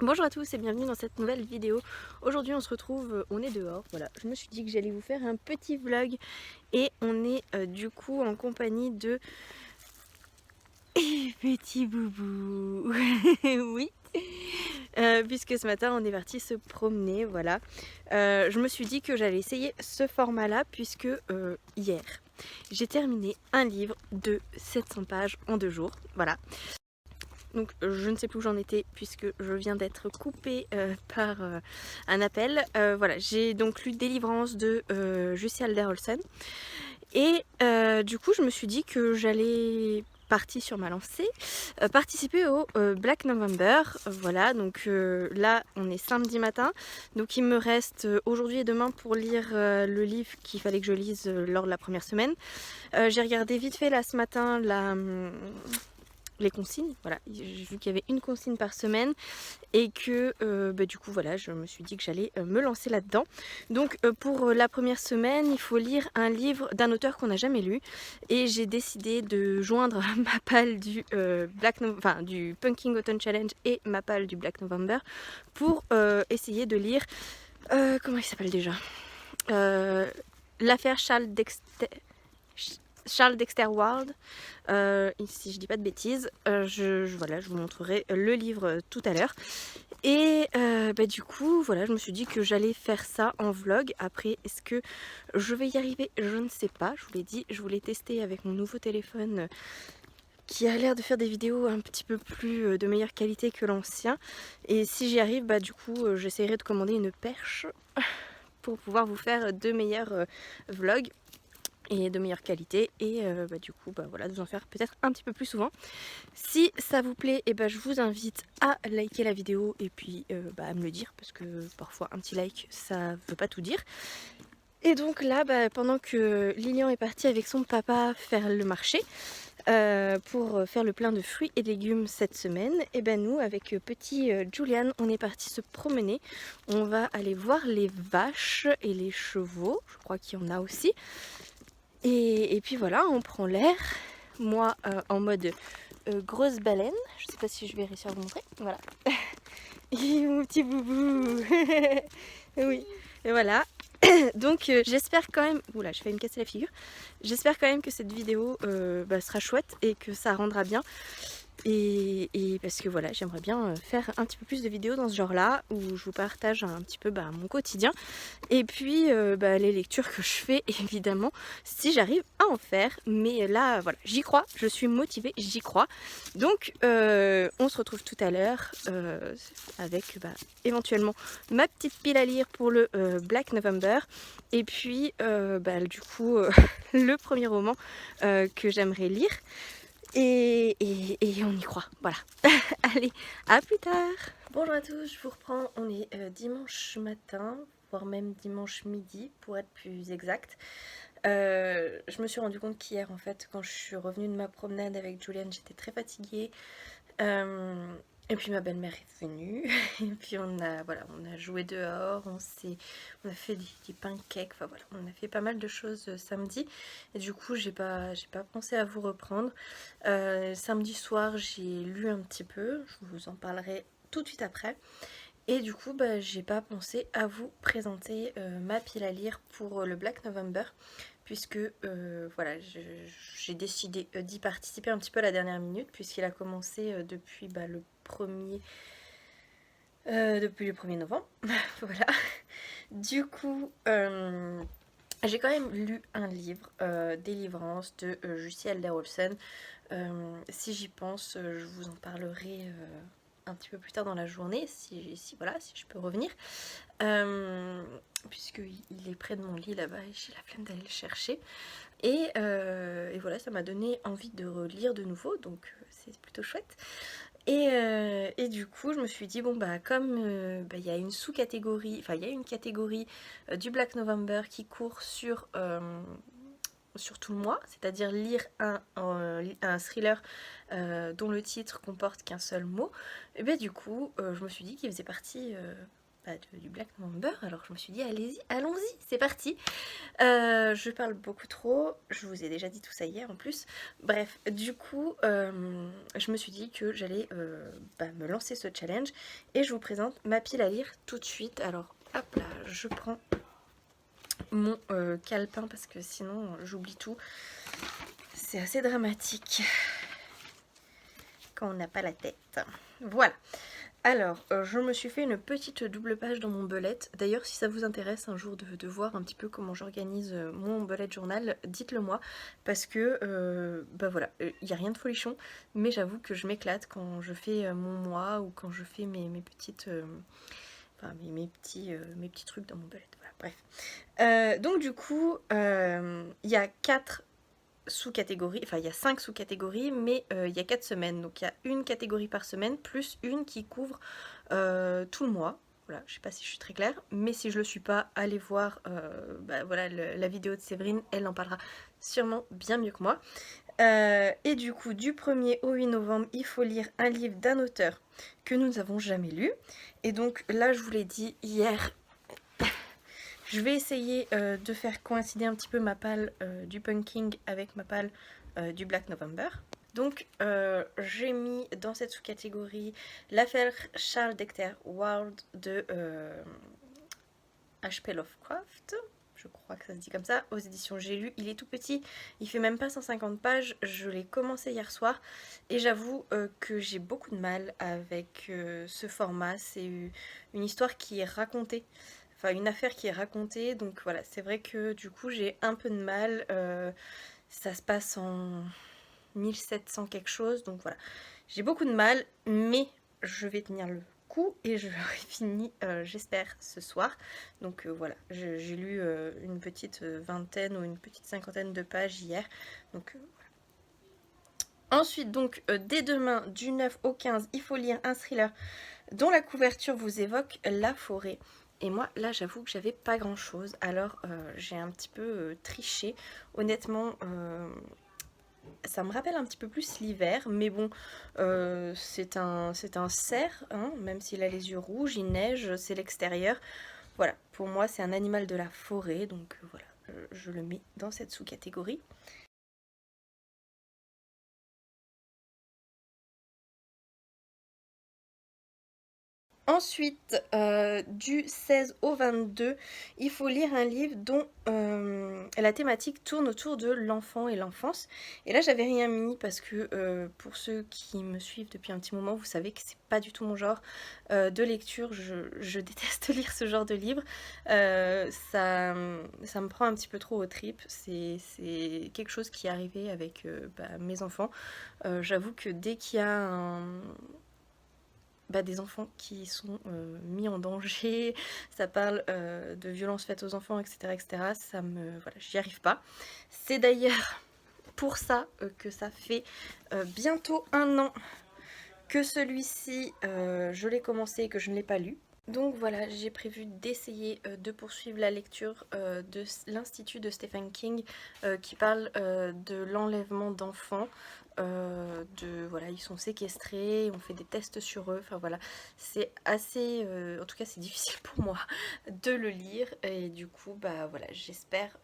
Bonjour à tous et bienvenue dans cette nouvelle vidéo. Aujourd'hui on se retrouve, on est dehors, voilà. Je me suis dit que j'allais vous faire un petit vlog et on est du coup en compagnie de petit boubou. Oui, puisque ce matin on est parti se promener, voilà. Je me suis dit que j'allais essayer ce format là puisque hier j'ai terminé un livre de 700 pages en 2 jours, voilà. Donc je ne sais plus où j'en étais puisque je viens d'être coupée par un appel. Voilà, j'ai donc lu Délivrance de Jussi Adler-Olsen. Et du coup je me suis dit que j'allais partir sur ma lancée, participer au Black November. Voilà, donc là on est samedi matin. Donc il me reste aujourd'hui et demain pour lire le livre qu'il fallait que je lise lors de la première semaine. J'ai regardé vite fait là ce matin les consignes, voilà, j'ai vu qu'il y avait une consigne par semaine et que du coup voilà, je me suis dit que j'allais me lancer là-dedans. Donc pour la première semaine, il faut lire un livre d'un auteur qu'on n'a jamais lu et j'ai décidé de joindre ma palle du du Punking Autumn Challenge et ma palle du Black November pour essayer de lire comment il s'appelle déjà, l'affaire Charles Dexter Ward, si je dis pas de bêtises. Voilà, je vous montrerai le livre tout à l'heure. Et du coup, voilà, je me suis dit que j'allais faire ça en vlog. Après, est-ce que je vais y arriver? Je ne sais pas. Je vous l'ai dit, je voulais tester avec mon nouveau téléphone qui a l'air de faire des vidéos un petit peu plus de meilleure qualité que l'ancien. Et si j'y arrive, du coup, j'essaierai de commander une perche pour pouvoir vous faire de meilleurs vlogs et de meilleure qualité et du coup voilà, de vous en faire peut-être un petit peu plus souvent. Si ça vous plaît, je vous invite à liker la vidéo et puis à me le dire parce que parfois un petit like ça veut pas tout dire. Et donc là pendant que Lilian est parti avec son papa faire le marché pour faire le plein de fruits et légumes cette semaine, et nous avec petit Julian on est parti se promener. On va aller voir les vaches et les chevaux, je crois qu'il y en a aussi. Et puis voilà, on prend l'air. Moi en mode grosse baleine. Je sais pas si je vais réussir à vous montrer. Voilà. Et mon petit boubou. Oui. Et voilà. Donc j'espère quand même. Oula, je fais me casser la figure. J'espère quand même que cette vidéo sera chouette et que ça rendra bien. Et parce que voilà, j'aimerais bien faire un petit peu plus de vidéos dans ce genre là où je vous partage un petit peu mon quotidien et puis les lectures que je fais évidemment si j'arrive à en faire. Mais là voilà, j'y crois, je suis motivée, j'y crois. Donc on se retrouve tout à l'heure avec éventuellement ma petite pile à lire pour le Black November et puis du coup le premier roman que j'aimerais lire. Et on y croit, voilà. Allez, à plus tard. Bonjour à tous, je vous reprends, on est dimanche matin, voire même dimanche midi pour être plus exact. Je me suis rendu compte qu'hier en fait, quand je suis revenue de ma promenade avec Julian, j'étais très fatiguée. Et puis ma belle-mère est venue, et puis on a joué dehors, on a fait des pancakes, enfin voilà, on a fait pas mal de choses samedi, et du coup j'ai pas pensé à vous reprendre. Samedi soir j'ai lu un petit peu, je vous en parlerai tout de suite après, et du coup j'ai pas pensé à vous présenter ma pile à lire pour le Black November, puisque voilà, j'ai décidé d'y participer un petit peu à la dernière minute, puisqu'il a commencé depuis depuis le 1er novembre. Voilà. Du coup, j'ai quand même lu un livre, Délivrance de Jussi Adler-Olsen. Si j'y pense, je vous en parlerai un petit peu plus tard dans la journée, si je peux revenir. Puisqu'il est près de mon lit là-bas et j'ai la flemme d'aller le chercher. Et voilà, ça m'a donné envie de relire de nouveau, donc c'est plutôt chouette. Et du coup, je me suis dit, comme il y a une sous-catégorie, enfin il y a une catégorie du Black November qui court sur tout le mois, c'est-à-dire lire un thriller dont le titre comporte qu'un seul mot, et du coup, je me suis dit qu'il faisait partie du Black November. Alors je me suis dit allons-y, c'est parti. Je parle beaucoup trop, je vous ai déjà dit tout ça hier en plus. Bref, du coup, je me suis dit que j'allais me lancer ce challenge et je vous présente ma pile à lire tout de suite. Alors hop là, je prends mon calepin parce que sinon j'oublie tout. C'est assez dramatique quand on n'a pas la tête. Voilà. Alors, je me suis fait une petite double page dans mon bullet. D'ailleurs, si ça vous intéresse un jour de voir un petit peu comment j'organise mon bullet journal, dites-le moi. Parce que, voilà, il n'y a rien de folichon. Mais j'avoue que je m'éclate quand je fais mon mois ou quand je fais mes petites... mes petits trucs dans mon bullet. Voilà, bref. Donc du coup, il y a 4 sous-catégories, enfin il y a 5 sous-catégories, mais il y a 4 semaines. Donc il y a une catégorie par semaine, plus une qui couvre tout le mois. Voilà, je sais pas si je suis très claire, mais si je le suis pas, allez voir voilà, la vidéo de Séverine, elle en parlera sûrement bien mieux que moi. Et du coup, du 1er au 8 novembre, il faut lire un livre d'un auteur que nous n'avons jamais lu. Et donc là, je vous l'ai dit hier, je vais essayer de faire coïncider un petit peu ma palle du Punking avec ma palle du Black November. Donc j'ai mis dans cette sous-catégorie l'affaire Charles Dexter Ward de H.P. Lovecraft. Je crois que ça se dit comme ça, aux éditions J'ai lu. Il est tout petit, il fait même pas 150 pages. Je l'ai commencé hier soir et j'avoue que j'ai beaucoup de mal avec ce format. C'est une histoire qui est racontée. Enfin, une affaire qui est racontée, donc voilà, c'est vrai que du coup j'ai un peu de mal, ça se passe en 1700 quelque chose, donc voilà, j'ai beaucoup de mal, mais je vais tenir le coup et je l'aurai fini, j'espère, ce soir. Donc voilà, j'ai lu une petite vingtaine ou une petite cinquantaine de pages hier, donc voilà. Ensuite, donc, dès demain, du 9 au 15, il faut lire un thriller dont la couverture vous évoque la forêt. Et moi, là, j'avoue que j'avais pas grand chose. Alors, j'ai un petit peu triché. Honnêtement, ça me rappelle un petit peu plus l'hiver. Mais bon, c'est un cerf, hein, même s'il a les yeux rouges, il neige, c'est l'extérieur. Voilà, pour moi, c'est un animal de la forêt. Donc, voilà, je le mets dans cette sous-catégorie. Ensuite, du 16 au 22, il faut lire un livre dont la thématique tourne autour de l'enfant et l'enfance. Et là, j'avais rien mis parce que pour ceux qui me suivent depuis un petit moment, vous savez que c'est pas du tout mon genre de lecture. Je déteste lire ce genre de livre. Ça me prend un petit peu trop aux tripes. C'est quelque chose qui est arrivé avec mes enfants. J'avoue que dès qu'il y a des enfants qui sont mis en danger, ça parle de violences faites aux enfants, etc. etc. Voilà, j'y arrive pas. C'est d'ailleurs pour ça que ça fait bientôt 1 an que celui-ci, je l'ai commencé et que je ne l'ai pas lu. Donc voilà, j'ai prévu d'essayer de poursuivre la lecture de l'Institut de Stephen King qui parle de l'enlèvement d'enfants. Voilà, ils sont séquestrés, on fait des tests sur eux, enfin voilà, c'est assez, en tout cas c'est difficile pour moi de le lire et du coup voilà, j'espère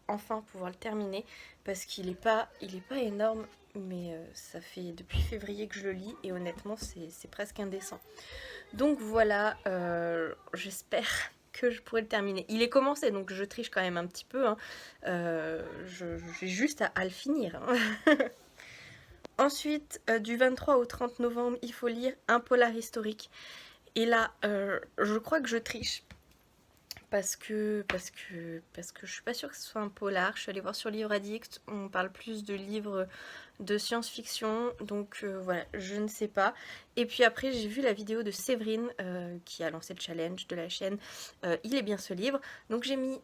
enfin pouvoir le terminer parce qu'il est pas énorme, mais ça fait depuis février que je le lis et honnêtement c'est presque indécent. Donc voilà, j'espère que je pourrai le terminer. Il est commencé, donc je triche quand même un petit peu, hein. J'ai juste à le finir, hein. Ensuite, du 23 au 30 novembre, il faut lire un polar historique. Et là, je crois que je triche. Parce que je suis pas sûre que ce soit un polar. Je suis allée voir sur Livre Addict, on parle plus de livres de science-fiction, donc voilà, je ne sais pas. Et puis après, j'ai vu la vidéo de Séverine qui a lancé le challenge de la chaîne Il est bien ce livre. Donc j'ai mis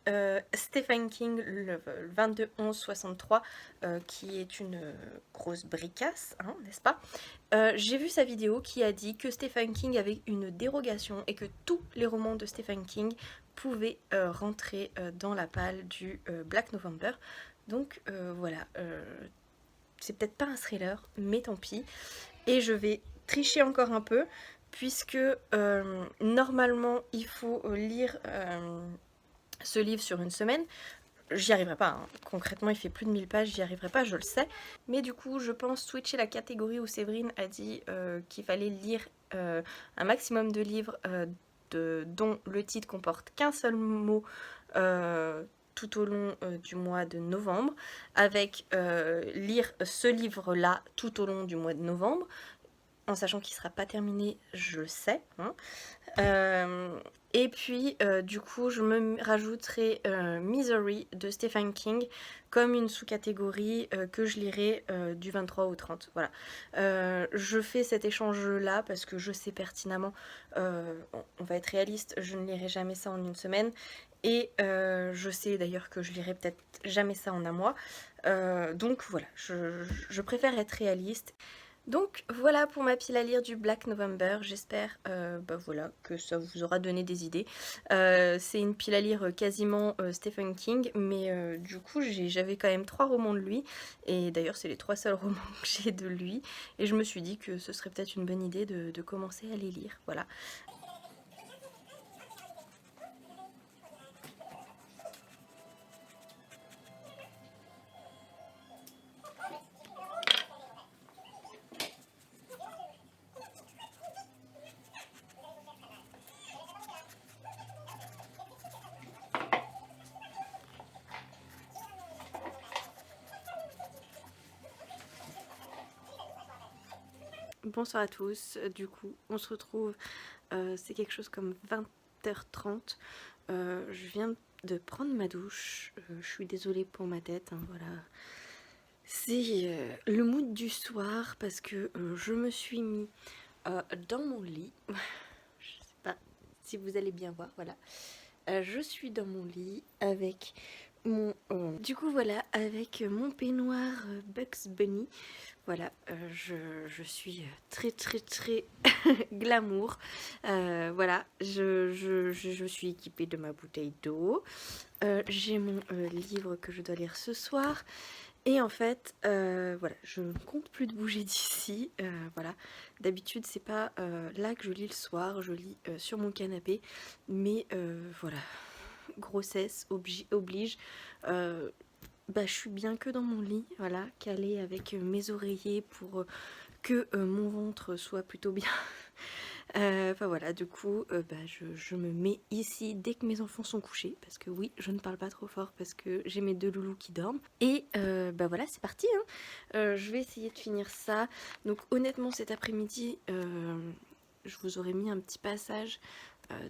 Stephen King, le 22-11-63, qui est une grosse bricasse, hein, n'est-ce pas? J'ai vu sa vidéo qui a dit que Stephen King avait une dérogation et que tous les romans de Stephen King pouvaient rentrer dans la palle du Black November. Donc voilà, c'est peut-être pas un thriller, mais tant pis. Et je vais tricher encore un peu puisque normalement il faut lire ce livre sur une semaine. J'y arriverai pas, hein. Concrètement il fait plus de 1000 pages, j'y arriverai pas, je le sais. Mais du coup je pense switcher la catégorie où Séverine a dit qu'il fallait lire un maximum de livres dont le titre comporte qu'un seul mot tout au long du mois de novembre, avec lire ce livre-là tout au long du mois de novembre, en sachant qu'il ne sera pas terminé, je le sais, hein. Et puis du coup je me rajouterai Misery de Stephen King comme une sous-catégorie que je lirai du 23 au 30. Voilà. Je fais cet échange là parce que je sais pertinemment, on va être réaliste, je ne lirai jamais ça en une semaine. Et je sais d'ailleurs que je lirai peut-être jamais ça en un mois. Donc voilà, je préfère être réaliste. Donc voilà pour ma pile à lire du Black November, j'espère voilà, que ça vous aura donné des idées. C'est une pile à lire quasiment Stephen King, mais du coup j'avais quand même 3 romans de lui, et d'ailleurs c'est les 3 seuls romans que j'ai de lui, et je me suis dit que ce serait peut-être une bonne idée de commencer à les lire, voilà. Bonsoir à tous, du coup on se retrouve, c'est quelque chose comme 20h30, je viens de prendre ma douche, je suis désolée pour ma tête, hein, voilà. C'est le mood du soir parce que je me suis mis dans mon lit, je sais pas si vous allez bien voir, voilà. Je suis dans mon lit avec mon avec mon peignoir Bugs Bunny. Voilà, je suis très très très glamour. Voilà, je suis équipée de ma bouteille d'eau. J'ai mon livre que je dois lire ce soir. Et en fait, voilà, je ne compte plus de bouger d'ici. Voilà, d'habitude c'est pas là que je lis le soir, je lis sur mon canapé. Mais voilà, grossesse oblige. Je suis bien que dans mon lit, voilà, calée avec mes oreillers pour que mon ventre soit plutôt bien. Enfin voilà, du coup, je me mets ici dès que mes enfants sont couchés, parce que oui, je ne parle pas trop fort parce que j'ai mes 2 loulous qui dorment. Et voilà, c'est parti, hein. Je vais essayer de finir ça. Donc honnêtement, cet après-midi, je vous aurais mis un petit passage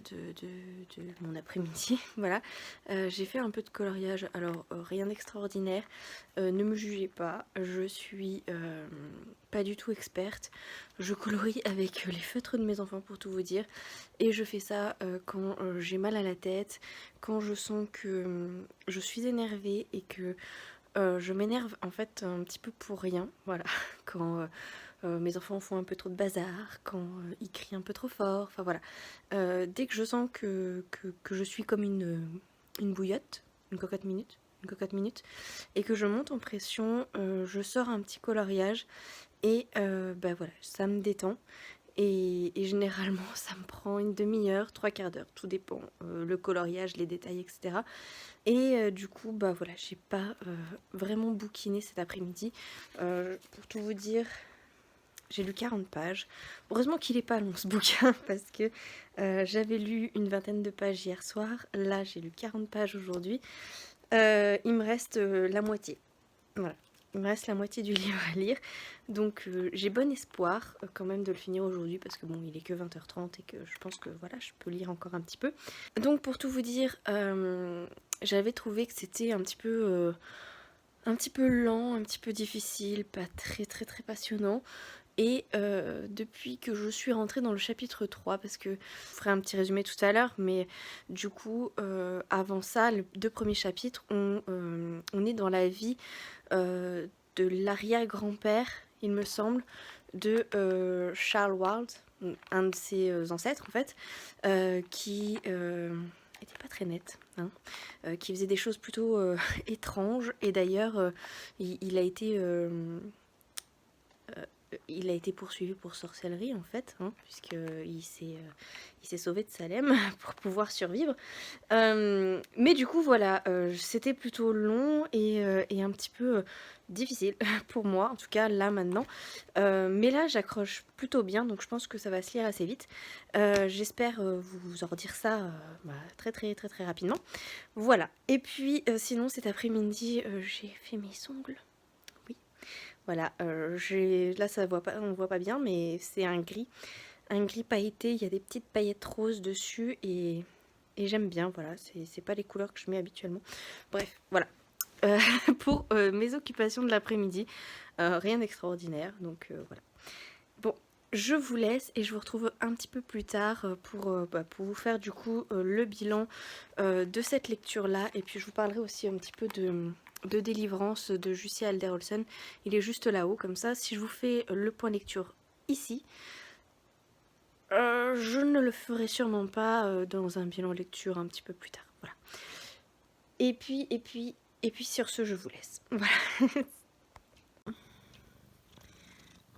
de mon après-midi. Voilà, j'ai fait un peu de coloriage, alors rien d'extraordinaire, ne me jugez pas, je suis pas du tout experte, je colorie avec les feutres de mes enfants pour tout vous dire, et je fais ça quand j'ai mal à la tête, quand je sens que je suis énervée et que je m'énerve en fait un petit peu pour rien, voilà, quand mes enfants font un peu trop de bazar, quand ils crient un peu trop fort, enfin voilà. Dès que je sens que je suis comme une bouillotte, une cocotte minute, et que je monte en pression, je sors un petit coloriage, et voilà, ça me détend. Et généralement ça me prend une demi-heure, 3/4 d'heure, tout dépend, le coloriage, les détails, etc. Et du coup, voilà, j'ai pas vraiment bouquiné cet après-midi. Pour tout vous dire, j'ai lu 40 pages. Heureusement qu'il est pas long ce bouquin parce que j'avais lu une vingtaine de pages hier soir. Là, j'ai lu 40 pages aujourd'hui. Il me reste la moitié. Voilà. Il me reste la moitié du livre à lire. Donc j'ai bon espoir quand même de le finir aujourd'hui parce que bon, il est que 20h30 et que je pense que voilà, je peux lire encore un petit peu. Donc pour tout vous dire, j'avais trouvé que c'était un petit peu lent, un petit peu difficile, pas très très très passionnant. Et depuis que je suis rentrée dans le chapitre 3, parce que je ferai un petit résumé tout à l'heure, mais du coup, avant ça, les 2 premiers chapitres, on est dans la vie de l'arrière-grand-père, il me semble, de Charles Ward, un de ses ancêtres en fait, qui était pas très net, hein, qui faisait des choses plutôt étranges, et d'ailleurs il a été il a été poursuivi pour sorcellerie en fait, hein, puisqu'il s'est sauvé de Salem pour pouvoir survivre. Mais du coup voilà, c'était plutôt long et un petit peu difficile pour moi, en tout cas là maintenant. Mais là j'accroche plutôt bien, donc je pense que ça va se lire assez vite. J'espère vous en redire ça très très très très rapidement. Voilà, et puis sinon cet après-midi j'ai fait mes ongles. Oui, voilà, là ça voit pas, on voit pas bien, mais c'est un gris pailleté, il y a des petites paillettes roses dessus et j'aime bien, voilà, c'est pas les couleurs que je mets habituellement. Bref, voilà. Pour mes occupations de l'après-midi, rien d'extraordinaire, donc voilà. Bon, je vous laisse et je vous retrouve un petit peu plus tard pour vous faire du coup le bilan de cette lecture-là. Et puis je vous parlerai aussi un petit peu de Délivrance de Jussi Alder Olsen. Il est juste là-haut, comme ça, si je vous fais le point lecture ici, je ne le ferai sûrement pas dans un bilan lecture un petit peu plus tard. Voilà. Et puis sur ce, je vous laisse. Voilà.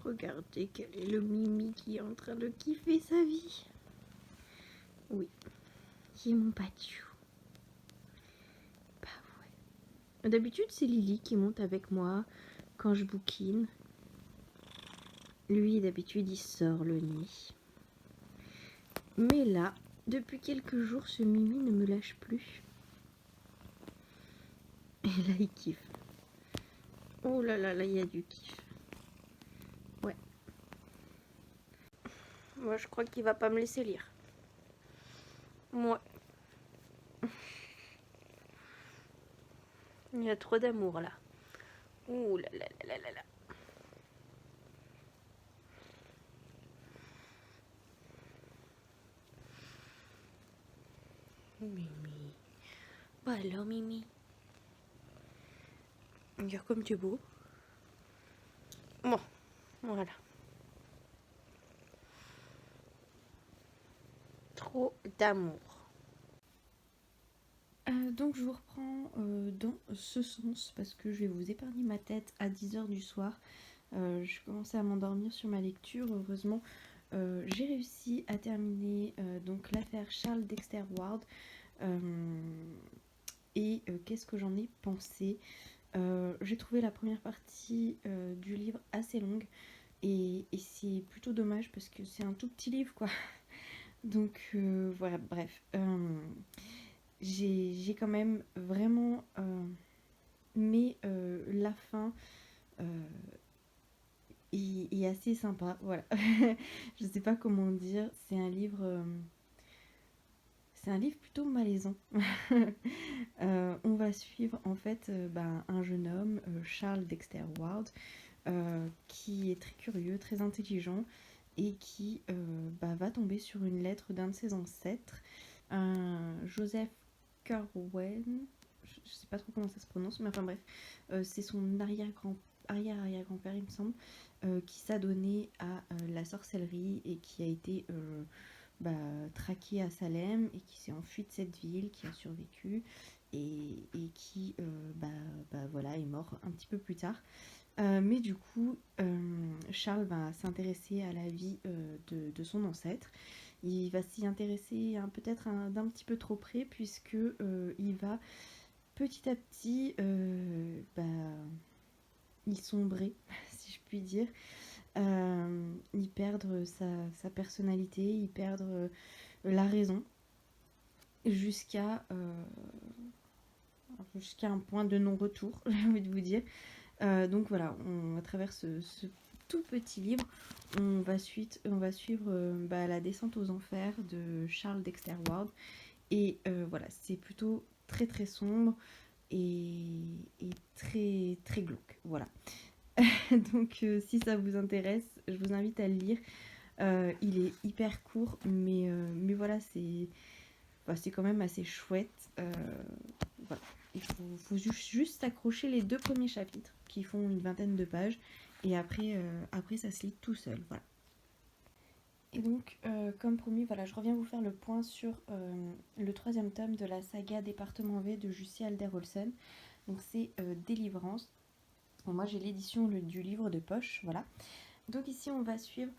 Regardez quel est le Mimi qui est en train de kiffer sa vie. Oui, qui est mon patio. Bah ouais. D'habitude, c'est Lily qui monte avec moi quand je bouquine. Lui, d'habitude, il sort le nid. Mais là, depuis quelques jours, ce Mimi ne me lâche plus. Et là, il kiffe. Oh là là, là, il y a du kiff. Ouais. Moi, je crois qu'il va pas me laisser lire. Moi. Il y a trop d'amour, là. Ouh là là là là là là. Mimi. Bah alors, Mimi. Regarde comme tu es beau. Bon, voilà. Trop d'amour. Donc je vous reprends dans ce sens parce que je vais vous épargner ma tête à 10h du soir. Je commençais à m'endormir sur ma lecture. Heureusement, j'ai réussi à terminer donc l'affaire Charles Dexter Ward. Et qu'est-ce que j'en ai pensé? J'ai trouvé la première partie du livre assez longue et c'est plutôt dommage parce que c'est un tout petit livre quoi. Donc voilà, bref. J'ai quand même vraiment mais la fin est assez sympa, voilà. Je sais pas comment dire, c'est un livre plutôt malaisant. On va suivre en fait un jeune homme, Charles Dexter Ward, qui est très curieux, très intelligent et qui va tomber sur une lettre d'un de ses ancêtres, un Joseph Curwen, je sais pas trop comment ça se prononce, mais enfin bref, c'est son arrière-arrière-grand-père, il me semble, qui s'adonnait à la sorcellerie et qui a été traqué à Salem et qui s'est enfui de cette ville, qui a survécu et qui voilà, est mort un petit peu plus tard. Mais du coup, Charles va s'intéresser à la vie de son ancêtre. Il va s'y intéresser peut-être d'un petit peu trop près puisque il va petit à petit y sombrer, si je puis dire. Y perdre sa personnalité, y perdre la raison jusqu'à un point de non-retour, j'ai envie de vous dire. Donc voilà, à travers ce tout petit livre, on va suivre la descente aux enfers de Charles Dexter Ward. Et voilà, c'est plutôt très très sombre et très très glauque. Voilà. Donc si ça vous intéresse, je vous invite à le lire. Il est hyper court, mais voilà, c'est quand même assez chouette. Voilà. Il faut juste accrocher les 2 premiers chapitres qui font une vingtaine de pages et après ça se lit tout seul. Voilà. Et donc, comme promis, voilà, je reviens vous faire le point sur le 3e tome de la saga Département V de Jussi Alder Olsen. Donc c'est Délivrance. Bon, moi j'ai l'édition du livre de poche, voilà. Donc ici on va suivre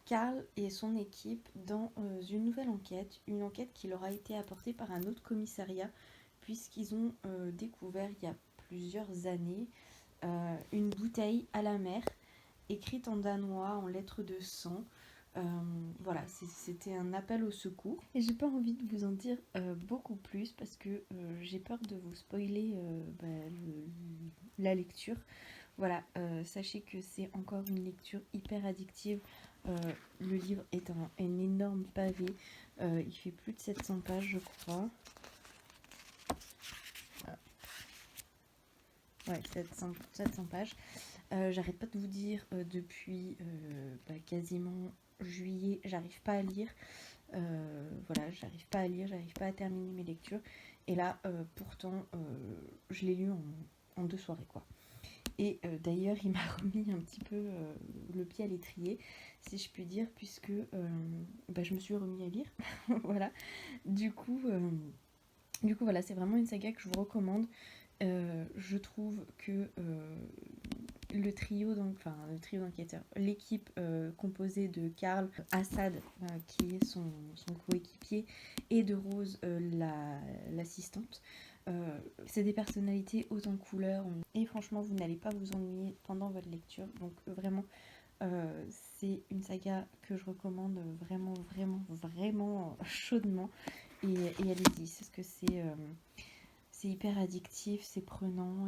Karl et son équipe dans une nouvelle enquête, une enquête qui leur a été apportée par un autre commissariat, puisqu'ils ont découvert il y a plusieurs années une bouteille à la mer, écrite en danois, en lettres de sang. Voilà, c'était un appel au secours. Et j'ai pas envie de vous en dire beaucoup plus parce que j'ai peur de vous spoiler la lecture. Voilà, sachez que c'est encore une lecture hyper addictive. Le livre est un énorme pavé. Il fait plus de 700 pages, je crois. Ouais, 700 pages. J'arrête pas de vous dire depuis quasiment juillet, j'arrive pas à lire. Voilà, j'arrive pas à lire, j'arrive pas à terminer mes lectures. Et là, pourtant, je l'ai lu en 2 soirées, quoi. Et d'ailleurs, il m'a remis un petit peu le pied à l'étrier, si je puis dire, puisque je me suis remis à lire. Voilà. Du coup, voilà, c'est vraiment une saga que je vous recommande. Je trouve que le trio d'enquêteurs, l'équipe composée de Karl, Assad, qui est son coéquipier, et de Rose, l'assistante, c'est des personnalités hautes en couleurs, et franchement vous n'allez pas vous ennuyer pendant votre lecture. Donc vraiment c'est une saga que je recommande vraiment vraiment vraiment chaudement, et allez-y, c'est ce que c'est hyper addictif, c'est prenant,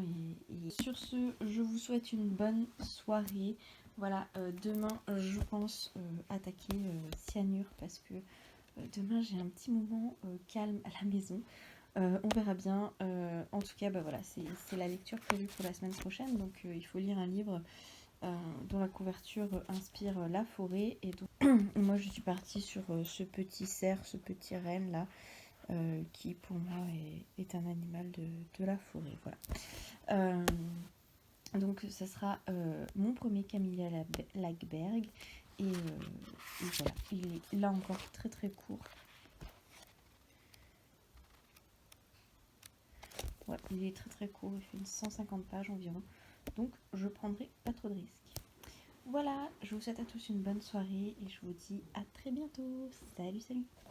et sur ce, je vous souhaite une bonne soirée. Voilà, demain, je pense attaquer Cyanure, parce que demain, j'ai un petit moment calme à la maison. On verra bien. En tout cas, voilà, c'est la lecture prévue pour la semaine prochaine. Donc, il faut lire un livre dont la couverture inspire la forêt. Et donc, moi, je suis partie sur ce petit cerf, ce petit renne là. Qui pour moi est un animal de la forêt. Voilà. Donc ça sera mon premier Camellia Lagerberg, et voilà, il est là encore très très court. Ouais, il est très très court, il fait 150 pages environ, donc je prendrai pas trop de risques. Voilà, je vous souhaite à tous une bonne soirée et je vous dis à très bientôt. Salut, salut.